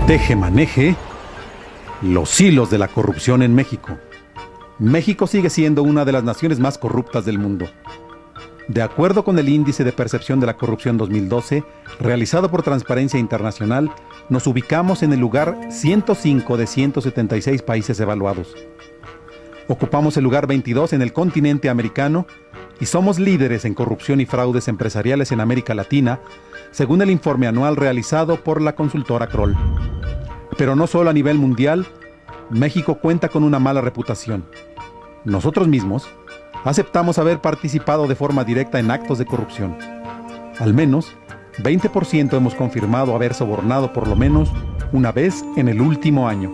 Teje-maneje los hilos de la corrupción en México. México sigue siendo una de las naciones más corruptas del mundo. De acuerdo con el Índice de Percepción de la Corrupción 2012, realizado por Transparencia Internacional, nos ubicamos en el lugar 105 de 176 países evaluados. Ocupamos el lugar 22 en el continente americano y somos líderes en corrupción y fraudes empresariales en América Latina, según el informe anual realizado por la consultora Kroll. Pero no solo a nivel mundial, México cuenta con una mala reputación. Nosotros mismos aceptamos haber participado de forma directa en actos de corrupción. Al menos 20% hemos confirmado haber sobornado por lo menos una vez en el último año.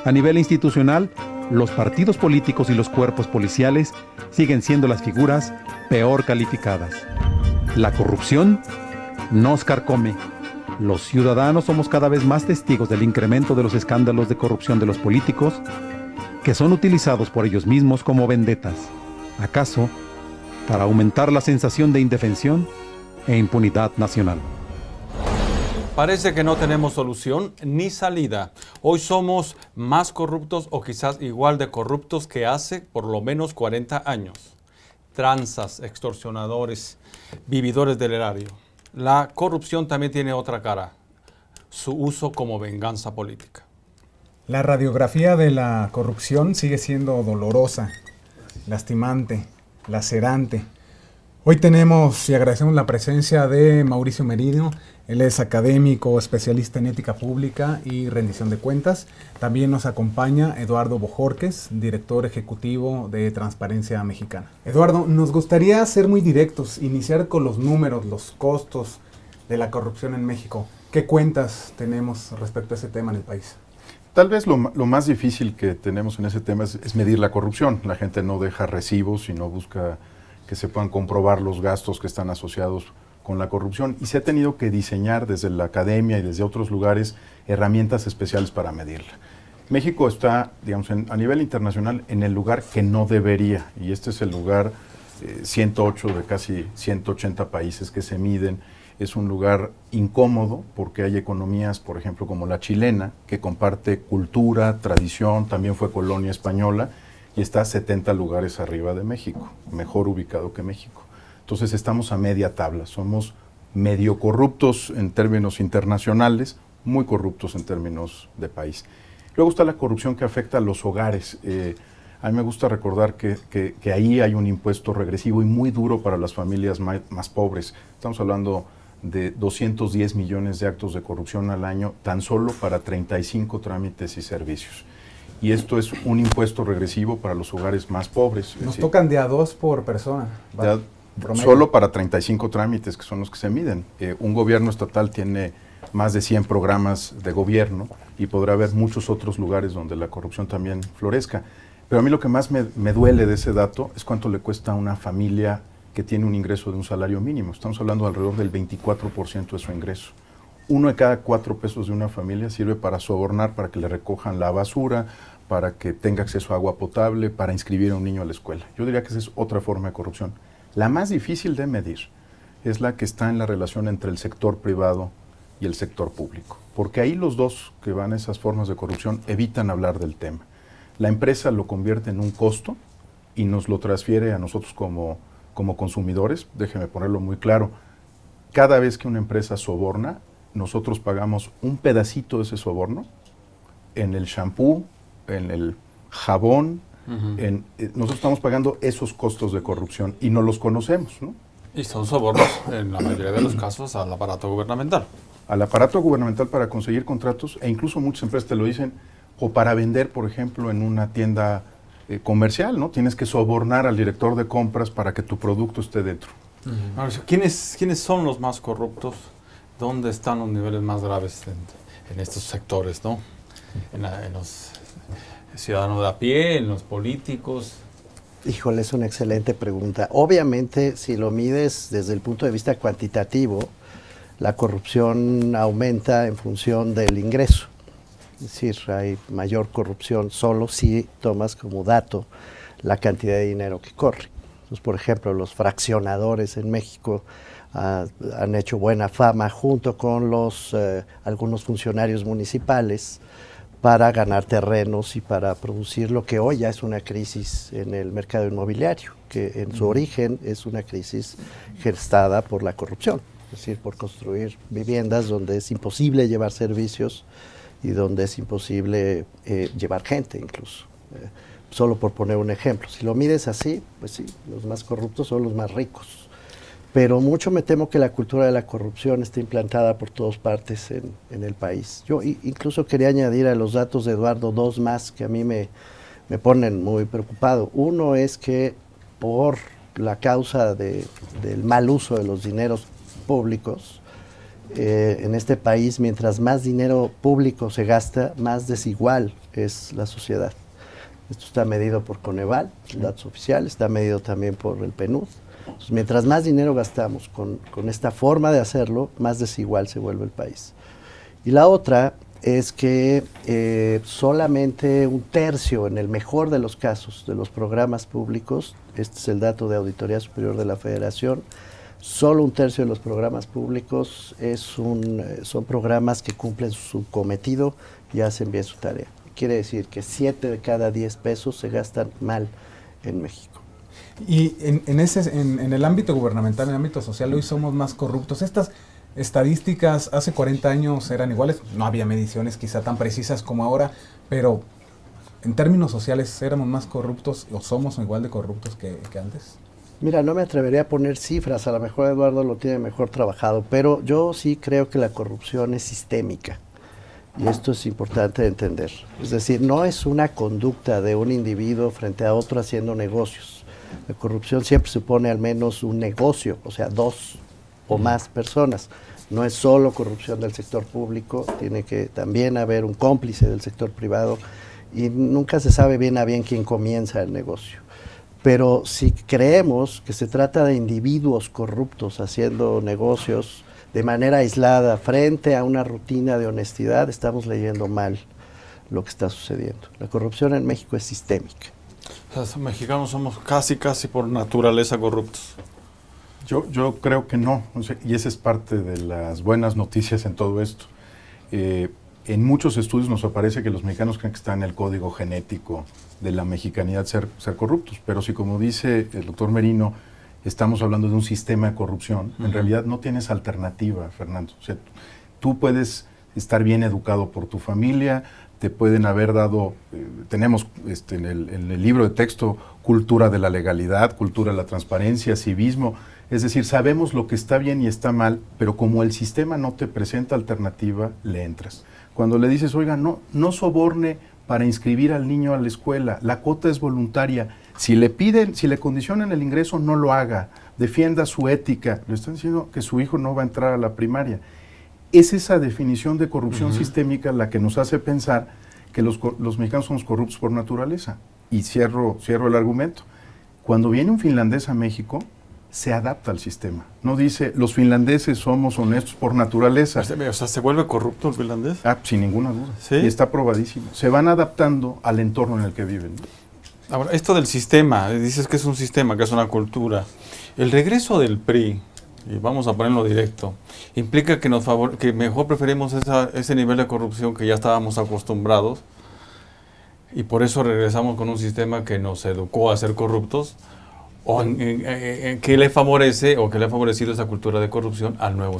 A nivel institucional, los partidos políticos y los cuerpos policiales siguen siendo las figuras peor calificadas. La corrupción nos carcome. Los ciudadanos somos cada vez más testigos del incremento de los escándalos de corrupción de los políticos, que son utilizados por ellos mismos como vendetas, ¿acaso para aumentar la sensación de indefensión e impunidad nacional? Parece que no tenemos solución ni salida. Hoy somos más corruptos o quizás igual de corruptos que hace por lo menos 40 años. Tranzas, extorsionadores, vividores del erario. La corrupción también tiene otra cara, su uso como venganza política. La radiografía de la corrupción sigue siendo dolorosa, lastimante, lacerante. Hoy tenemos y agradecemos la presencia de Mauricio Merino. Él es académico, especialista en ética pública y rendición de cuentas. También nos acompaña Eduardo Bojorquez, director ejecutivo de Transparencia Mexicana. Eduardo, nos gustaría ser muy directos, iniciar con los números, los costos de la corrupción en México. ¿Qué cuentas tenemos respecto a ese tema en el país? Tal vez lo más difícil que tenemos en ese tema es medir la corrupción. La gente no deja recibos y no busca que se puedan comprobar los gastos que están asociados con la corrupción, y se ha tenido que diseñar desde la academia y desde otros lugares herramientas especiales para medirla. México está, digamos, a nivel internacional en el lugar que no debería, y este es el lugar 108 de casi 180 países que se miden. Es un lugar incómodo porque hay economías, por ejemplo, como la chilena, que comparte cultura, tradición, también fue colonia española, y está a 70 lugares arriba de México, mejor ubicado que México. Entonces estamos a media tabla, somos medio corruptos en términos internacionales, muy corruptos en términos de país. Luego está la corrupción que afecta a los hogares. A mí me gusta recordar que ahí hay un impuesto regresivo y muy duro para las familias más pobres. Estamos hablando de 210 millones de actos de corrupción al año, tan solo para 35 trámites y servicios. Y esto es un impuesto regresivo para los hogares más pobres. Nos tocan de a 2 por persona. Solo para 35 trámites, que son los que se miden. Un gobierno estatal tiene más de 100 programas de gobierno y podrá haber muchos otros lugares donde la corrupción también florezca. Pero a mí lo que más me duele de ese dato es cuánto le cuesta a una familia que tiene un ingreso de un salario mínimo. Estamos hablando de alrededor del 24% de su ingreso. 1 de cada 4 pesos de una familia sirve para sobornar, para que le recojan la basura, para que tenga acceso a agua potable, para inscribir a un niño a la escuela. Yo diría que esa es otra forma de corrupción. La más difícil de medir es la que está en la relación entre el sector privado y el sector público, porque ahí los dos que van a esas formas de corrupción evitan hablar del tema. La empresa lo convierte en un costo y nos lo transfiere a nosotros como consumidores. Déjeme ponerlo muy claro, cada vez que una empresa soborna, nosotros pagamos un pedacito de ese soborno en el shampoo, en el jabón. Nosotros estamos pagando esos costos de corrupción y no los conocemos, ¿no? Y son sobornos, en la mayoría de los casos, al aparato gubernamental. Al aparato gubernamental para conseguir contratos, e incluso muchas empresas te lo dicen, o para vender, por ejemplo, en una tienda comercial, ¿no? Tienes que sobornar al director de compras para que tu producto esté dentro. ¿Quiénes son los más corruptos? ¿Dónde están los niveles más graves en estos sectores, ¿no? En los ciudadanos de a pie, en los políticos. Híjole, es una excelente pregunta. Obviamente, si lo mides desde el punto de vista cuantitativo, la corrupción aumenta en función del ingreso. Es decir, hay mayor corrupción solo si tomas como dato la cantidad de dinero que corre. Entonces, por ejemplo, los fraccionadores en México han hecho buena fama junto con algunos funcionarios municipales para ganar terrenos y para producir lo que hoy ya es una crisis en el mercado inmobiliario, que en su origen es una crisis gestada por la corrupción, es decir, por construir viviendas donde es imposible llevar servicios y donde es imposible llevar gente incluso. Solo por poner un ejemplo. Si lo mides así, pues sí, los más corruptos son los más ricos. Pero mucho me temo que la cultura de la corrupción está implantada por todas partes en el país. Yo incluso quería añadir a los datos de Eduardo dos más que a mí me ponen muy preocupado. Uno es que por la causa del mal uso de los dineros públicos, en este país, mientras más dinero público se gasta, más desigual es la sociedad. Esto está medido por Coneval, datos oficiales, está medido también por el PNUD. Entonces, mientras más dinero gastamos con esta forma de hacerlo, más desigual se vuelve el país. Y la otra es que solamente un tercio, en el mejor de los casos, de los programas públicos, este es el dato de Auditoría Superior de la Federación, solo un tercio de los programas públicos son programas que cumplen su cometido y hacen bien su tarea. Quiere decir que 7 de cada 10 pesos se gastan mal en México. Y en el ámbito gubernamental, en el ámbito social, hoy somos más corruptos. Estas estadísticas hace 40 años eran iguales, no había mediciones quizá tan precisas como ahora, pero en términos sociales, ¿éramos más corruptos o somos igual de corruptos que antes? Mira, no me atrevería a poner cifras, a lo mejor Eduardo lo tiene mejor trabajado, pero yo sí creo que la corrupción es sistémica. Y esto es importante de entender. Es decir, no es una conducta de un individuo frente a otro haciendo negocios. La corrupción siempre supone al menos un negocio, o sea, 2 o más personas. No es solo corrupción del sector público, tiene que también haber un cómplice del sector privado y nunca se sabe bien a bien quién comienza el negocio. Pero si creemos que se trata de individuos corruptos haciendo negocios de manera aislada frente a una rutina de honestidad, estamos leyendo mal lo que está sucediendo. La corrupción en México es sistémica. Los mexicanos somos casi por naturaleza corruptos. Yo creo que no, y esa es parte de las buenas noticias en todo esto. En muchos estudios nos aparece que los mexicanos creen que está en el código genético de la mexicanidad ser corruptos, pero si, como dice el doctor Merino, estamos hablando de un sistema de corrupción, en realidad no tienes alternativa, Fernando. O sea, tú puedes estar bien educado por tu familia, te pueden haber dado, tenemos en el libro de texto, cultura de la legalidad, cultura de la transparencia, civismo, es decir, sabemos lo que está bien y está mal, pero como el sistema no te presenta alternativa, le entras. Cuando le dices, oiga, no soborne para inscribir al niño a la escuela, la cuota es voluntaria, si le piden, si le condicionan el ingreso, no lo haga, defienda su ética, le están diciendo que su hijo no va a entrar a la primaria. Es esa definición de corrupción sistémica la que nos hace pensar que los mexicanos somos corruptos por naturaleza. Y cierro el argumento. Cuando viene un finlandés a México, se adapta al sistema. No dice, los finlandeses somos honestos por naturaleza. O sea, ¿se vuelve corrupto el finlandés? Sin ninguna duda. ¿Sí? Y está probadísimo. Se van adaptando al entorno en el que viven. Ahora, esto del sistema, dices que es un sistema, que es una cultura. El regreso del PRI, y vamos a ponerlo directo, implica que que mejor preferimos ese nivel de corrupción que ya estábamos acostumbrados y por eso regresamos con un sistema que nos educó a ser corruptos, o que le favorece o que le ha favorecido esa cultura de corrupción al nuevo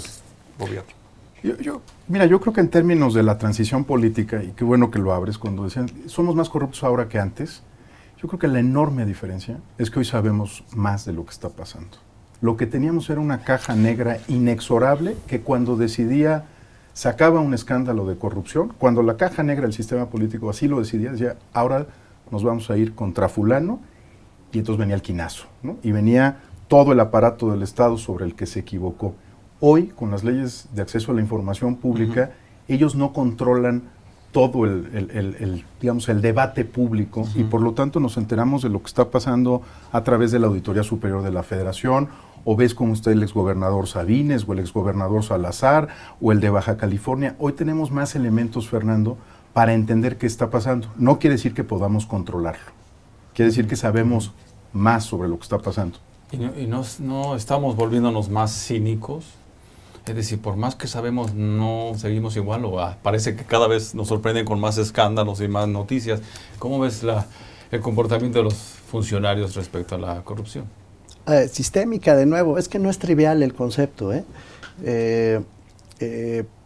gobierno. Mira, yo creo que en términos de la transición política, y qué bueno que lo abres cuando decían, somos más corruptos ahora que antes, yo creo que la enorme diferencia es que hoy sabemos más de lo que está pasando. Lo que teníamos era una caja negra inexorable que cuando decidía, sacaba un escándalo de corrupción, cuando la caja negra del sistema político así lo decidía, decía, ahora nos vamos a ir contra fulano, y entonces venía el quinazo, ¿no? Y venía todo el aparato del Estado sobre el que se equivocó. Hoy, con las leyes de acceso a la información pública, ellos no controlan todo el debate público y por lo tanto nos enteramos de lo que está pasando a través de la Auditoría Superior de la Federación, o ves cómo está el exgobernador Sabines o el exgobernador Salazar o el de Baja California. Hoy tenemos más elementos, Fernando, para entender qué está pasando. No quiere decir que podamos controlarlo, quiere decir que sabemos más sobre lo que está pasando. Y no estamos volviéndonos más cínicos. Es decir, por más que sabemos, no seguimos igual, o parece que cada vez nos sorprenden con más escándalos y más noticias. ¿Cómo ves el comportamiento de los funcionarios respecto a la corrupción? Sistémica, de nuevo, es que no es trivial el concepto.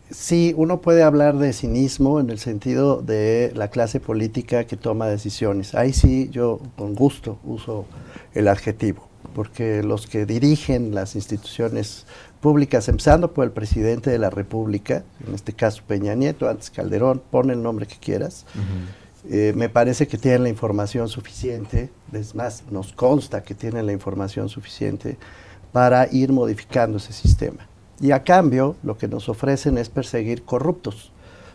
Sí, uno puede hablar de cinismo en el sentido de la clase política que toma decisiones. Ahí sí, yo con gusto uso el adjetivo, porque los que dirigen las instituciones públicas, empezando por el presidente de la República, en este caso Peña Nieto, antes Calderón, pon el nombre que quieras, me parece que tienen la información suficiente, es más, nos consta que tienen la información suficiente para ir modificando ese sistema. Y a cambio, lo que nos ofrecen es perseguir corruptos,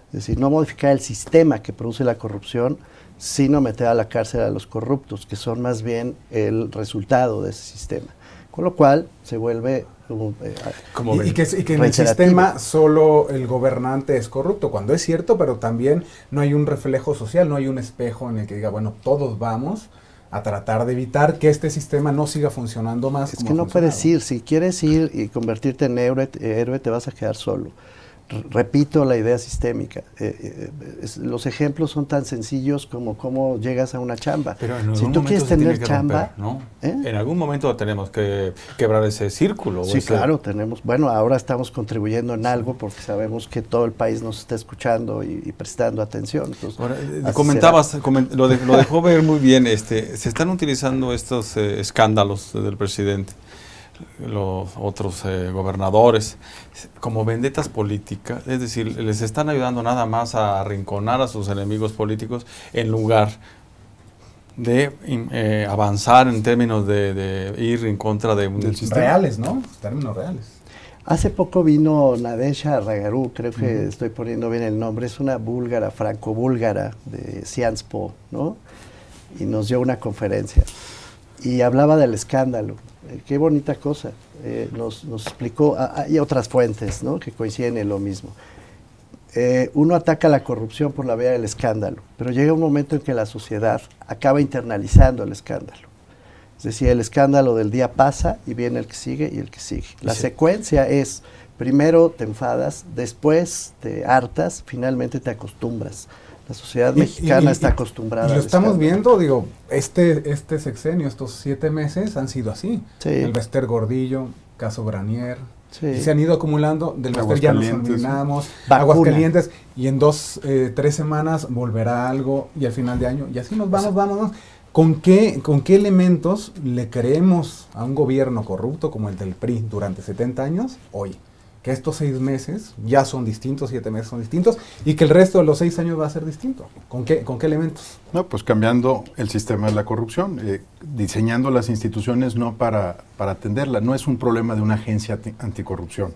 es decir, no modificar el sistema que produce la corrupción, sino meter a la cárcel a los corruptos, que son más bien el resultado de ese sistema. Con lo cual se vuelve y que en el sistema solo el gobernante es corrupto, cuando es cierto, pero también no hay un reflejo social, no hay un espejo en el que diga, bueno, todos vamos a tratar de evitar que este sistema no siga funcionando más. Es que no puedes ir, si quieres ir y convertirte en héroe, te vas a quedar solo. Repito la idea sistémica. Los ejemplos son tan sencillos como cómo llegas a una chamba. Pero en si tú quieres tener chamba, romper, ¿no? En algún momento tenemos que quebrar ese círculo. Sí, claro, tenemos. Bueno, ahora estamos contribuyendo en algo porque sabemos que todo el país nos está escuchando y prestando atención. Entonces, ahora, comentabas, lo dejó ver muy bien. Se están utilizando estos escándalos del presidente, los otros gobernadores, como vendetas políticas, es decir, les están ayudando nada más a arrinconar a sus enemigos políticos en lugar de avanzar en términos de ir en contra de un sistema. Reales, ¿no? Términos reales. Hace poco vino Nadezhda Ragaru, creo que estoy poniendo bien el nombre, es una búlgara, franco-búlgara de Sciences-Po, ¿no? Y nos dio una conferencia y hablaba del escándalo. Qué bonita cosa, nos explicó, hay otras fuentes, ¿no?, que coinciden en lo mismo. Uno ataca la corrupción por la vía del escándalo, pero llega un momento en que la sociedad acaba internalizando el escándalo. Es decir, el escándalo del día pasa y viene el que sigue y el que sigue. La secuencia es, primero te enfadas, después te hartas, finalmente te acostumbras. La sociedad mexicana está acostumbrada. Y lo estamos viendo, digo, este sexenio, estos 7 meses han sido así. Sí. El Bester Gordillo, caso Granier, Sí. y se han ido acumulando, del Bester ya nos olvidamos, Vacuna. Aguascalientes, y en 2-3 semanas volverá algo, y al final de año, y así nos vamos. ¿Con qué elementos le creemos a un gobierno corrupto como el del PRI durante 70 años hoy? Que estos 6 meses ya son distintos, 7 meses son distintos, y que el resto de los 6 años va a ser distinto. ¿Con qué elementos? No, pues cambiando el sistema de la corrupción, diseñando las instituciones no para atenderla. No es un problema de una agencia anticorrupción,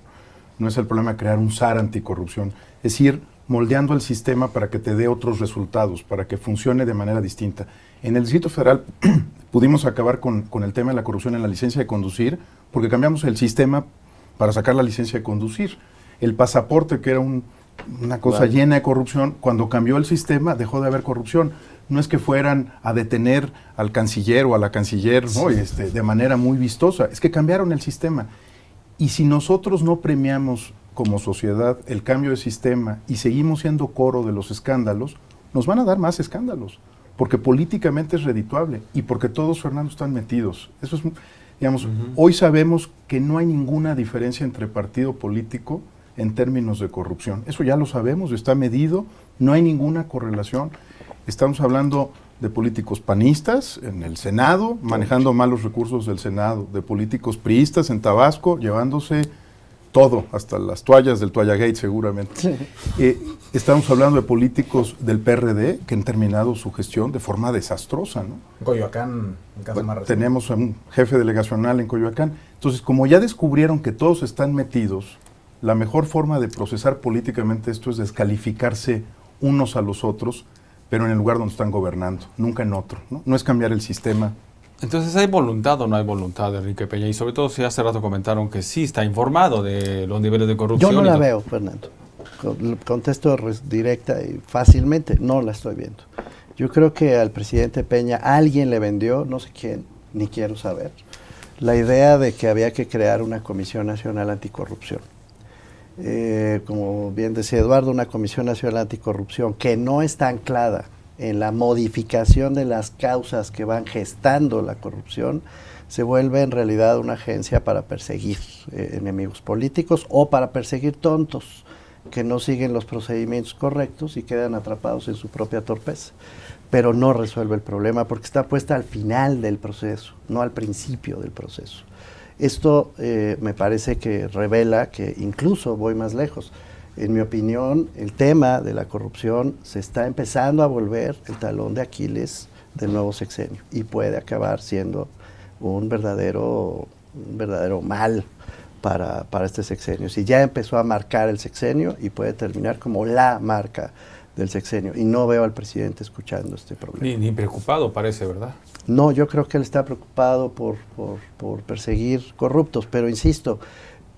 no es el problema de crear un SAR anticorrupción, es ir moldeando el sistema para que te dé otros resultados, para que funcione de manera distinta. En el Distrito Federal pudimos acabar con el tema de la corrupción en la licencia de conducir, porque cambiamos el sistema para sacar la licencia de conducir. El pasaporte, que era una cosa llena de corrupción, cuando cambió el sistema dejó de haber corrupción. No es que fueran a detener al canciller o a la canciller, ¿no?, de manera muy vistosa, es que cambiaron el sistema. Y si nosotros no premiamos como sociedad el cambio de sistema y seguimos siendo coro de los escándalos, nos van a dar más escándalos, porque políticamente es redituable y porque todos, Fernando, están metidos. Eso es... Digamos, hoy sabemos que no hay ninguna diferencia entre partido político en términos de corrupción. Eso ya lo sabemos, está medido, no hay ninguna correlación. Estamos hablando de políticos panistas en el Senado, manejando mal los recursos del Senado, de políticos priistas en Tabasco, llevándose todo, hasta las toallas del Toallagate seguramente. Estamos hablando de políticos del PRD que han terminado su gestión de forma desastrosa, ¿no? Coyoacán, en caso más reciente. Tenemos a un jefe delegacional en Coyoacán. Entonces, como ya descubrieron que todos están metidos, la mejor forma de procesar políticamente esto es descalificarse unos a los otros, pero en el lugar donde están gobernando, nunca en otro, ¿no? No es cambiar el sistema. Entonces, ¿hay voluntad o no hay voluntad de Enrique Peña? Y sobre todo, si hace rato comentaron que sí está informado de los niveles de corrupción. Yo no la veo, Fernando. Contesto directa y fácilmente, no la estoy viendo. Yo creo que al presidente Peña alguien le vendió, no sé quién, ni quiero saber, la idea de que había que crear una Comisión Nacional Anticorrupción. Como bien decía Eduardo, una Comisión Nacional Anticorrupción que no está anclada en la modificación de las causas que van gestando la corrupción, se vuelve en realidad una agencia para perseguir enemigos políticos o para perseguir tontos que no siguen los procedimientos correctos y quedan atrapados en su propia torpeza. Pero no resuelve el problema porque está puesta al final del proceso, no al principio del proceso. Esto me parece que revela que incluso voy más lejos. En mi opinión, el tema de la corrupción se está empezando a volver el talón de Aquiles del nuevo sexenio y puede acabar siendo un verdadero mal para este sexenio. Si ya empezó a marcar el sexenio y puede terminar como la marca del sexenio. Y no veo al presidente escuchando este problema. Ni preocupado parece, ¿verdad? No, yo creo que él está preocupado por perseguir corruptos, pero insisto,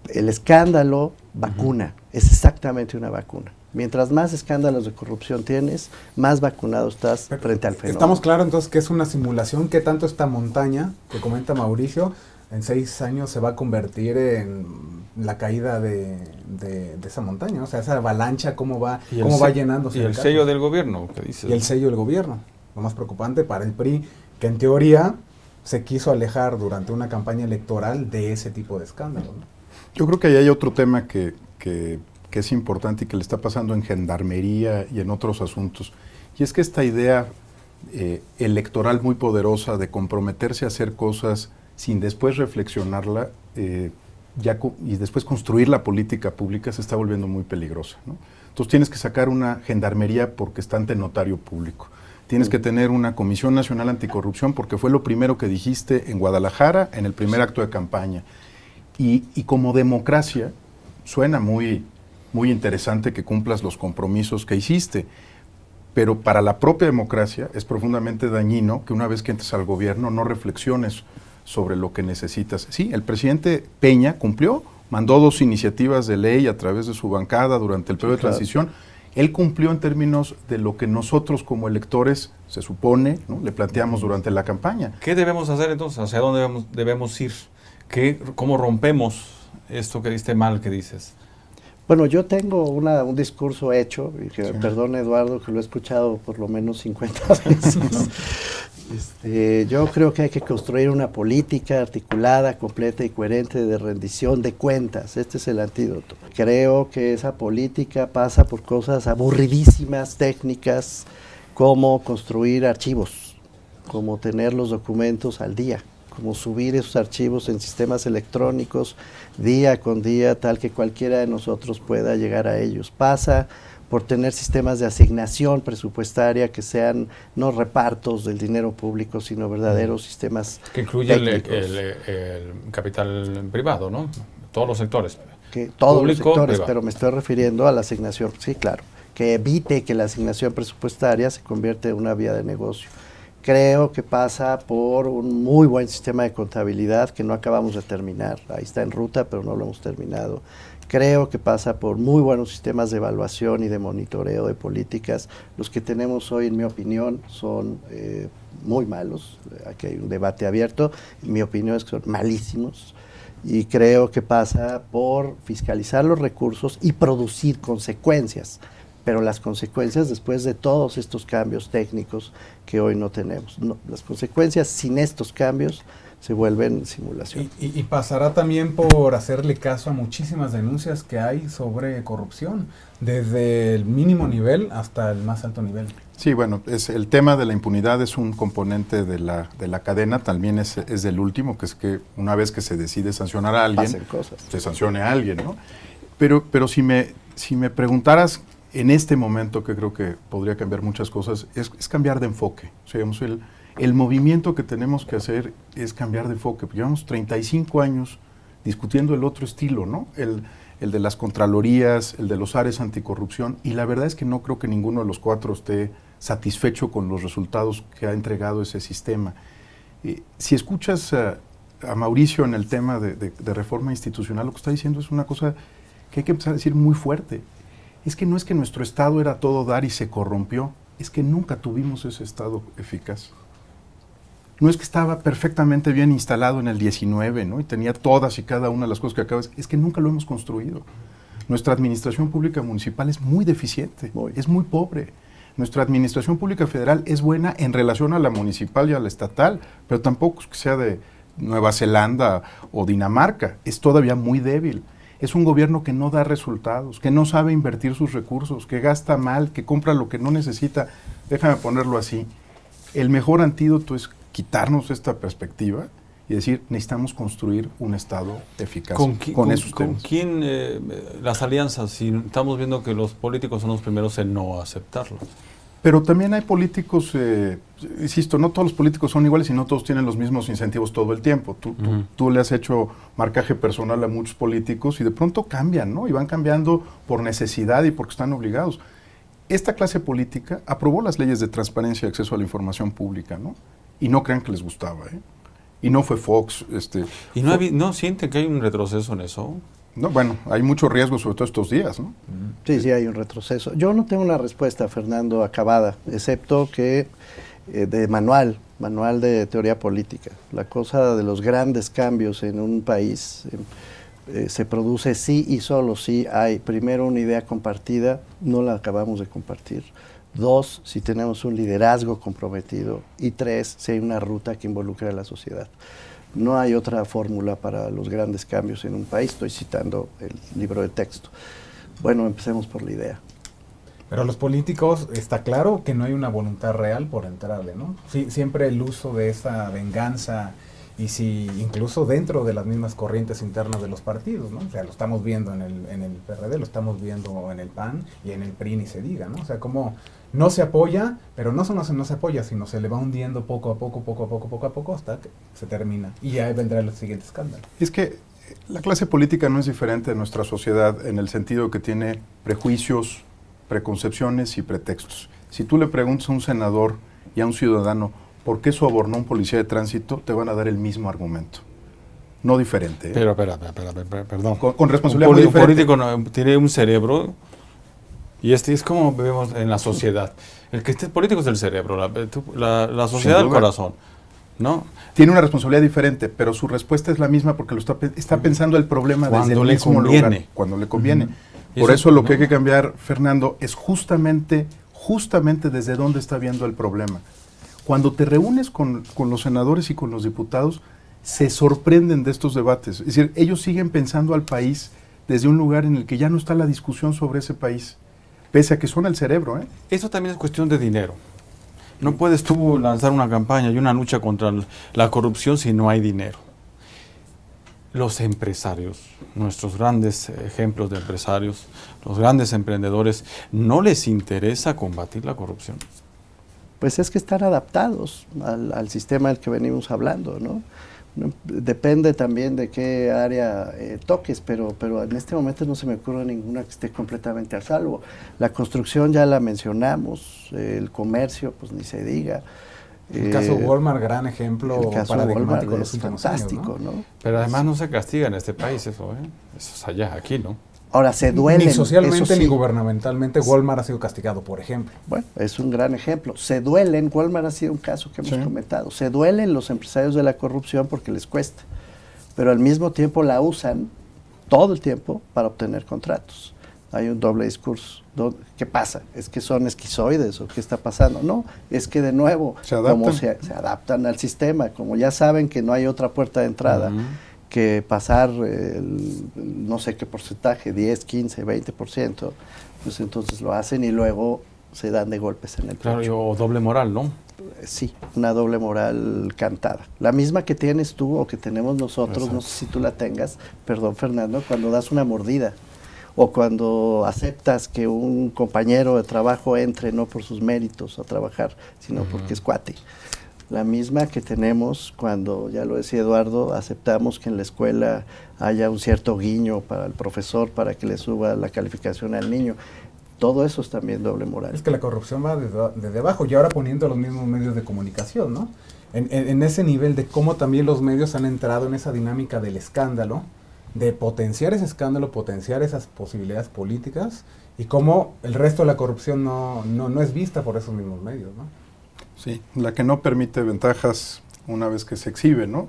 el escándalo vacuna, es exactamente una vacuna. Mientras más escándalos de corrupción tienes, más vacunado estás frente al fenómeno. Estamos claros entonces que es una simulación, que tanto esta montaña que comenta Mauricio, en 6 años se va a convertir en la caída de esa montaña, o sea, esa avalancha, cómo va llenándose. Y el sello del gobierno, ¿qué dices? Y el sello del gobierno, lo más preocupante para el PRI, que en teoría se quiso alejar durante una campaña electoral de ese tipo de escándalos, ¿no? Yo creo que ahí hay otro tema que es importante y que le está pasando en gendarmería y en otros asuntos, y es que esta idea electoral muy poderosa de comprometerse a hacer cosas sin después reflexionarla y después construir la política pública se está volviendo muy peligrosa, ¿no? Entonces tienes que sacar una gendarmería porque está ante notario público. Tienes que tener una Comisión Nacional Anticorrupción porque fue lo primero que dijiste en Guadalajara en el primer acto de campaña. Y como democracia suena muy interesante que cumplas los compromisos que hiciste, pero para la propia democracia es profundamente dañino que una vez que entres al gobierno no reflexiones sobre lo que necesitas. Sí, el presidente Peña cumplió, mandó 2 iniciativas de ley a través de su bancada durante el periodo de transición. Él cumplió en términos de lo que nosotros como electores, se supone, ¿no?, le planteamos durante la campaña. ¿Qué debemos hacer entonces? ¿Hacia dónde debemos ir? ¿Cómo rompemos esto que diste mal que dices? Bueno, yo tengo un discurso hecho, y que perdone Eduardo que lo he escuchado por lo menos 50 veces. Yo creo que hay que construir una política articulada, completa y coherente de rendición de cuentas. Este es el antídoto. Creo que esa política pasa por cosas aburridísimas, técnicas, como construir archivos, como tener los documentos al día, como subir esos archivos en sistemas electrónicos día con día, tal que cualquiera de nosotros pueda llegar a ellos. Pasa por tener sistemas de asignación presupuestaria que sean no repartos del dinero público, sino verdaderos sistemas que incluye el capital privado, ¿no? Todos los sectores. Que todos Público, los sectores, privado. pero me estoy refiriendo a la asignación, sí, claro, que evite que la asignación presupuestaria se convierta en una vía de negocio. Creo que pasa por un muy buen sistema de contabilidad que no acabamos de terminar. Ahí está en ruta, pero no lo hemos terminado. Creo que pasa por muy buenos sistemas de evaluación y de monitoreo de políticas. Los que tenemos hoy, en mi opinión, son muy malos. Aquí hay un debate abierto. En mi opinión es que son malísimos. Y creo que pasa por fiscalizar los recursos y producir consecuencias. Pero las consecuencias después de todos estos cambios técnicos que hoy no tenemos. No, las consecuencias sin estos cambios se vuelven simulación. Y pasará también por hacerle caso a muchísimas denuncias que hay sobre corrupción, desde el mínimo nivel hasta el más alto nivel. Sí, bueno, el tema de la impunidad es un componente de la cadena, también es del último, que es que una vez que se decide sancionar a alguien, pasen cosas. Se sancione a alguien, ¿no? Pero si me preguntaras en este momento, que creo que podría cambiar muchas cosas, es cambiar de enfoque. O sea, digamos, el movimiento que tenemos que hacer es cambiar de enfoque. Llevamos 35 años discutiendo el otro estilo, ¿no? El de las contralorías, el de los áreas anticorrupción, y la verdad es que no creo que ninguno de los 4 esté satisfecho con los resultados que ha entregado ese sistema. Si escuchas a Mauricio en el tema de reforma institucional, lo que está diciendo es una cosa que hay que empezar a decir muy fuerte. Es que no es que nuestro Estado era todo dar y se corrompió, es que nunca tuvimos ese Estado eficaz. no es que estaba perfectamente bien instalado en el 19, ¿no? Y tenía todas y cada una de las cosas que acabas, es que nunca lo hemos construido. Nuestra administración pública municipal es muy deficiente, es muy pobre. Nuestra administración pública federal es buena en relación a la municipal y a la estatal, pero tampoco es que sea de Nueva Zelanda o Dinamarca, es todavía muy débil. Es un gobierno que no da resultados, que no sabe invertir sus recursos, que gasta mal, que compra lo que no necesita. Déjame ponerlo así. El mejor antídoto es quitarnos esta perspectiva y decir, necesitamos construir un Estado eficaz con esos temas. ¿Con quién las alianzas? Si estamos viendo que los políticos son los primeros en no aceptarlo. Pero también hay políticos, insisto, no todos los políticos son iguales y no todos tienen los mismos incentivos todo el tiempo. Tú le has hecho marcaje personal a muchos políticos y de pronto cambian, ¿no? Y van cambiando por necesidad y porque están obligados. Esta clase política aprobó las leyes de transparencia y acceso a la información pública, ¿no? Y no crean que les gustaba, ¿eh? Y no fue Fox. ¿Y no sienten que hay un retroceso en eso? No, bueno, hay mucho riesgo, sobre todo estos días, ¿no? Sí, sí, hay un retroceso. Yo no tengo una respuesta, Fernando, acabada, excepto que de manual de teoría política. La cosa de los grandes cambios en un país se produce sí y solo si hay, primero, una idea compartida, no la acabamos de compartir. 2, si tenemos un liderazgo comprometido. Y 3, si hay una ruta que involucre a la sociedad. No hay otra fórmula para los grandes cambios en un país. Estoy citando el libro de texto. Bueno, empecemos por la idea. Pero los políticos, está claro que no hay una voluntad real por entrarle, ¿no? Sí, siempre el uso de esa venganza, y si incluso dentro de las mismas corrientes internas de los partidos, ¿no? O sea, lo estamos viendo en el PRD, lo estamos viendo en el PAN y en el PRI, ni se diga, ¿no? O sea, como no se apoya, pero no solo no se apoya, sino se le va hundiendo poco a poco, hasta que se termina. Y ya vendrá el siguiente escándalo. Es que la clase política no es diferente de nuestra sociedad en el sentido que tiene prejuicios, preconcepciones y pretextos. Si tú le preguntas a un senador y a un ciudadano por qué sobornó a un policía de tránsito, te van a dar el mismo argumento. No diferente. Pero, perdón. Con responsabilidad muy diferente. Un político tiene un cerebro, y es como vemos en la sociedad. El que esté político es el cerebro, la sociedad el corazón, ¿no? Tiene una responsabilidad diferente, pero su respuesta es la misma porque lo está pensando el problema desde el mismo lugar, cuando le conviene. Por eso lo que hay que cambiar, Fernando, es justamente desde dónde está viendo el problema. Cuando te reúnes con los senadores y con los diputados, se sorprenden de estos debates. Es decir, ellos siguen pensando al país desde un lugar en el que ya no está la discusión sobre ese país, pese a que son el cerebro, ¿eh? Eso también es cuestión de dinero. No puedes tú lanzar una campaña y una lucha contra la corrupción si no hay dinero. Los empresarios, nuestros grandes ejemplos de empresarios, los grandes emprendedores, ¿no les interesa combatir la corrupción? Pues es que están adaptados al sistema del que venimos hablando, ¿no? Depende también de qué área toques, pero en este momento no se me ocurre ninguna que esté completamente a salvo. La construcción ya la mencionamos, el comercio, pues ni se diga. El caso Walmart, gran ejemplo paradigmático de los últimos fantástico, años, ¿no? Pero además no se castiga en este país eso, ¿eh? Eso es allá, aquí, ¿no? Ahora, se duelen. Ni socialmente sí, ni gubernamentalmente Walmart ha sido castigado, por ejemplo. Bueno, es un gran ejemplo. Se duelen, Walmart ha sido un caso que hemos comentado, se duelen los empresarios de la corrupción porque les cuesta, pero al mismo tiempo la usan todo el tiempo para obtener contratos. Hay un doble discurso. ¿Qué pasa? ¿Es que son esquizoides o qué está pasando? No, es que de nuevo, como se adaptan al sistema, como ya saben que no hay otra puerta de entrada, que pasar no sé qué porcentaje, 10, 15, 20%, pues entonces lo hacen y luego se dan de golpes en el pecho. Claro, o doble moral, ¿no? Sí, una doble moral cantada. La misma que tienes tú o que tenemos nosotros, exacto. No sé si tú la tengas, perdón Fernando, cuando das una mordida o cuando aceptas que un compañero de trabajo entre no por sus méritos a trabajar, sino porque es cuate. La misma que tenemos cuando, ya lo decía Eduardo, aceptamos que en la escuela haya un cierto guiño para el profesor para que le suba la calificación al niño. Todo eso es también doble moral. Es que la corrupción va desde abajo y ahora poniendo los mismos medios de comunicación, ¿no? En ese nivel de cómo también los medios han entrado en esa dinámica del escándalo, de potenciar ese escándalo, potenciar esas posibilidades políticas y cómo el resto de la corrupción no es vista por esos mismos medios, ¿no? Sí, la que no permite ventajas una vez que se exhibe, ¿no?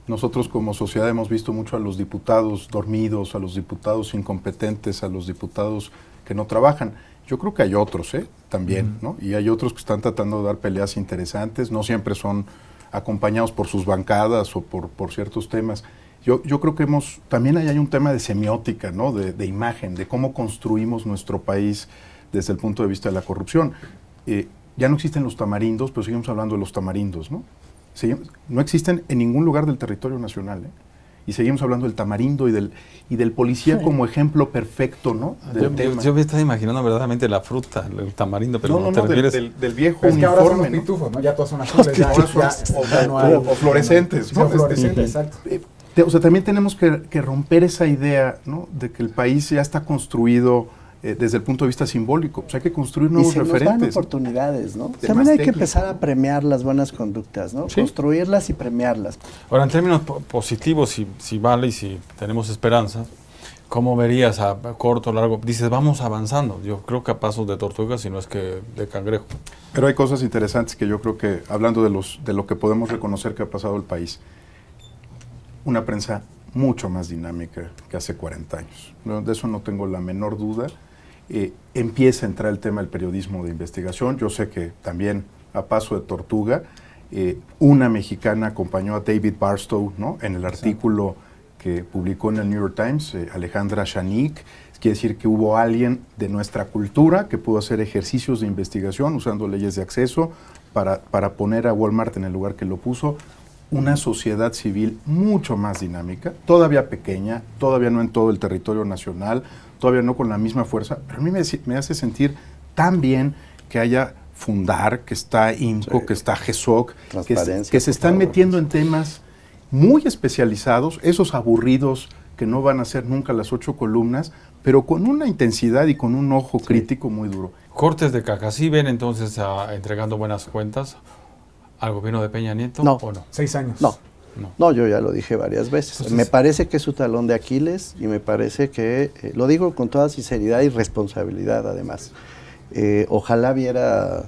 Nosotros como sociedad hemos visto mucho a los diputados dormidos, a los diputados incompetentes, a los diputados que no trabajan. Yo creo que hay otros, también, ¿no? Y hay otros que están tratando de dar peleas interesantes, no siempre son acompañados por sus bancadas o por ciertos temas. Yo creo que también hay un tema de semiótica, ¿no? De imagen, de cómo construimos nuestro país desde el punto de vista de la corrupción. Ya no existen los tamarindos, pero seguimos hablando de los tamarindos, ¿no? No existen en ningún lugar del territorio nacional, y seguimos hablando del tamarindo y del policía como ejemplo perfecto, ¿no? Yo me estaba imaginando verdaderamente la fruta, el tamarindo, pero no, te refieres... del viejo es que ahora son los uniforme, pitufos, ¿no? Ya todos son azules, o fluorescentes, ¿no? Fluorescentes, exacto. O sea, también tenemos que romper esa idea, ¿no? De que el país ya está construido desde el punto de vista simbólico. Pues hay que construir nuevos referentes. Y se nos dan oportunidades, ¿no? También hay que empezar a premiar las buenas conductas, ¿no? Sí. Construirlas y premiarlas. Ahora, en términos positivos, si vale y si tenemos esperanza, ¿cómo verías a corto o largo? Dices, vamos avanzando. Yo creo que a pasos de tortuga, si no es que de cangrejo. Pero hay cosas interesantes que yo creo que, hablando de lo que podemos reconocer que ha pasado el país, una prensa mucho más dinámica que hace 40 años. ¿No? De eso no tengo la menor duda. Empieza a entrar el tema del periodismo de investigación. Yo sé que también a paso de tortuga, una mexicana acompañó a David Barstow, ¿no? En el artículo que publicó en el New York Times, Alejandra Shanik. Quiere decir que hubo alguien de nuestra cultura que pudo hacer ejercicios de investigación usando leyes de acceso para poner a Walmart en el lugar que lo puso. Una sociedad civil mucho más dinámica, todavía pequeña, todavía no en todo el territorio nacional, todavía no con la misma fuerza, pero a mí me hace sentir tan bien que haya Fundar, que está INCO, sí, que está GESOC, que se están metiendo en temas muy especializados, esos aburridos que no van a ser nunca las 8 columnas, pero con una intensidad y con un ojo crítico muy duro. Cortes de caca, ¿sí ven entonces entregando buenas cuentas al gobierno de Peña Nieto? No. ¿O no? 6 años. No, yo ya lo dije varias veces. Entonces, me parece que es su talón de Aquiles y me parece que, lo digo con toda sinceridad y responsabilidad además, ojalá viera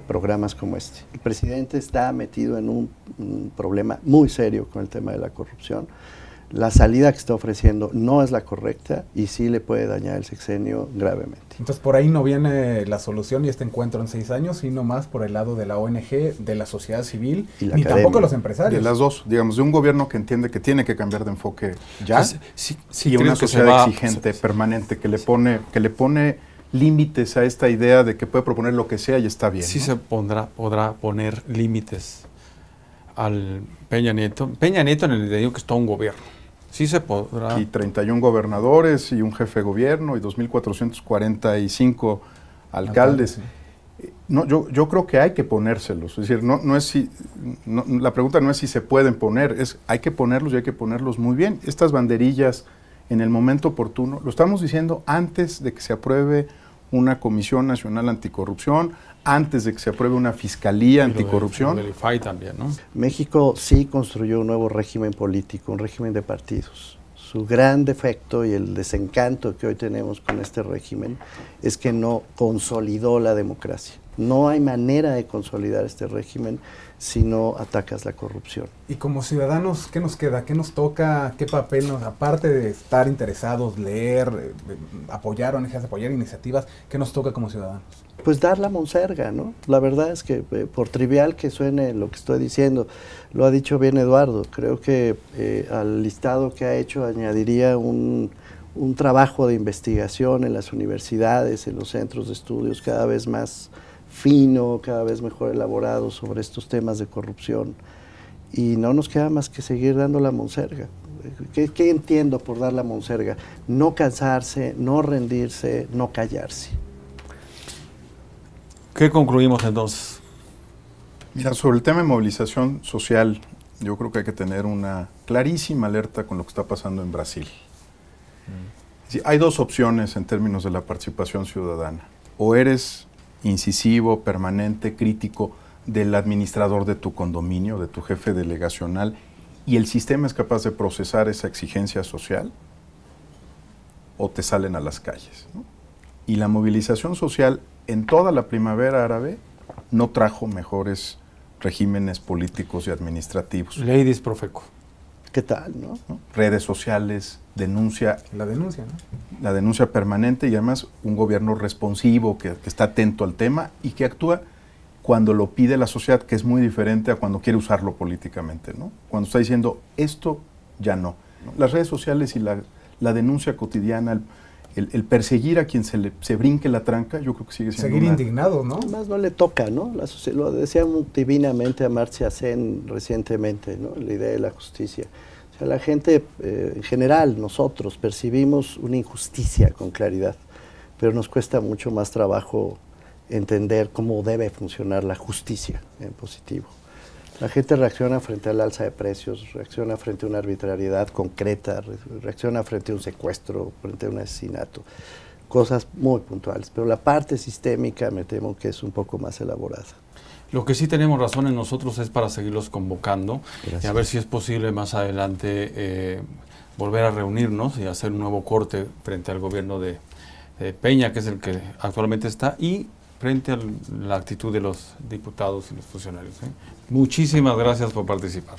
programas como este. El presidente está metido en un problema muy serio con el tema de la corrupción. La salida que está ofreciendo no es la correcta y sí le puede dañar el sexenio gravemente. Entonces por ahí no viene la solución y este encuentro en 6 años, sino más por el lado de la ONG, de la sociedad civil y ni academia, tampoco los empresarios. De las dos, digamos, de un gobierno que entiende que tiene que cambiar de enfoque ya, y una que sociedad exigente, permanente, que le pone límites a esta idea de que puede proponer lo que sea y está bien. Sí, ¿no? podrá poner límites al Peña Nieto. Peña Nieto en el digo que es todo un gobierno. Sí se podrá. Y 31 gobernadores y un jefe de gobierno y 2.445 alcaldes. Sí. No, yo creo que hay que ponérselos. Es decir, la pregunta no es si se pueden poner, hay que ponerlos y hay que ponerlos muy bien. Estas banderillas en el momento oportuno, lo estamos diciendo antes de que se apruebe una Comisión Nacional Anticorrupción, antes de que se apruebe una Fiscalía Anticorrupción. Del IFAI también, ¿no? México sí construyó un nuevo régimen político, un régimen de partidos. Su gran defecto y el desencanto que hoy tenemos con este régimen es que no consolidó la democracia. No hay manera de consolidar este régimen si no atacas la corrupción. Y como ciudadanos, ¿qué nos queda? ¿Qué nos toca? ¿Qué papel nos, aparte de estar interesados, leer, apoyar ONGs, apoyar iniciativas, qué nos toca como ciudadanos? Pues dar la monserga, ¿no? La verdad es que, por trivial que suene lo que estoy diciendo, lo ha dicho bien Eduardo, creo que al listado que ha hecho añadiría un trabajo de investigación en las universidades, en los centros de estudios cada vez más fino, cada vez mejor elaborado sobre estos temas de corrupción. Y no nos queda más que seguir dando la monserga. ¿Qué entiendo por dar la monserga? No cansarse, no rendirse, no callarse. ¿Qué concluimos entonces? Mira, sobre el tema de movilización social, yo creo que hay que tener una clarísima alerta con lo que está pasando en Brasil. Sí, hay dos opciones en términos de la participación ciudadana. O eres incisivo, permanente, crítico del administrador de tu condominio, de tu jefe delegacional, y el sistema es capaz de procesar esa exigencia social, o te salen a las calles, ¿no? Y la movilización social en toda la primavera árabe no trajo mejores regímenes políticos y administrativos. Ladies Profeco. ¿Qué tal, no? ¿No? Redes sociales, denuncia, La denuncia, ¿no? la denuncia permanente y además un gobierno responsivo que está atento al tema y que actúa cuando lo pide la sociedad, que es muy diferente a cuando quiere usarlo políticamente, ¿no? Cuando está diciendo esto ya no. Las redes sociales y la denuncia cotidiana, el perseguir a quien se brinque la tranca, yo creo que sigue siendo Seguir indignado, ¿no? Además no le toca, ¿no? Lo decía divinamente Amartya Sen recientemente, ¿no? La idea de la justicia. O sea, la gente, en general, nosotros percibimos una injusticia con claridad, pero nos cuesta mucho más trabajo entender cómo debe funcionar la justicia en positivo. La gente reacciona frente al alza de precios, reacciona frente a una arbitrariedad concreta, reacciona frente a un secuestro, frente a un asesinato, cosas muy puntuales. Pero la parte sistémica me temo que es un poco más elaborada. Lo que sí tenemos razón en nosotros es para seguirlos convocando. Gracias. Y a ver si es posible más adelante volver a reunirnos y hacer un nuevo corte frente al gobierno de Peña, que es el que actualmente está, y frente a la actitud de los diputados y los funcionarios. Muchísimas gracias por participar.